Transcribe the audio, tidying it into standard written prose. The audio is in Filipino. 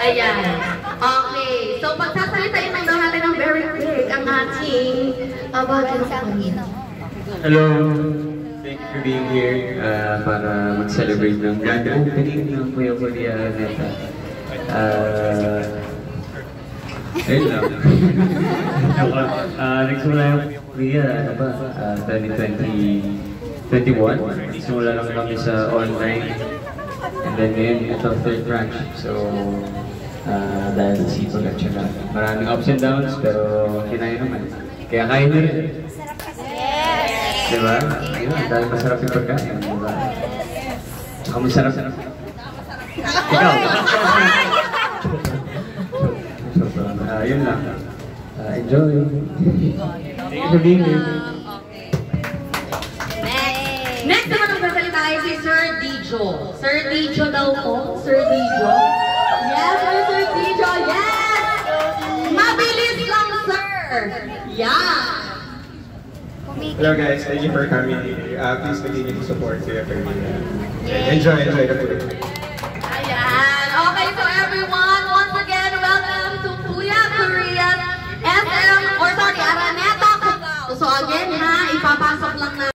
Ayan. Okay. So, pagsasalitain lang daw natin ng very quick ang ating budget sa amin. Hello. Thank you for being here para mag-celebrate ng grand opening ng Kuya Korea Neta. Ayun lang. Nagsimula yung Kuya, 2021. Nagsimula lang kami sa online. And then ngayon, ito third branch. So, dahil sa sipag at saka maraming ups and downs, pero kinaya naman. Kaya kaya nyo rin. Diba? Ayun, dahil masarap yung pagkain. Diba? Tsaka masarap. Ikaw! Yun lang. Enjoy! Thank you for being here. Next naman ang sasalita ay si Sir Dijo. Sir Dijo daw po. Sir Dijo. Yes, Sir Dijo. Yes! Mabilis lang, sir! Yeah! Hello guys, thank you for coming. Please continue to support Kuya Ferdinand. Enjoy the food.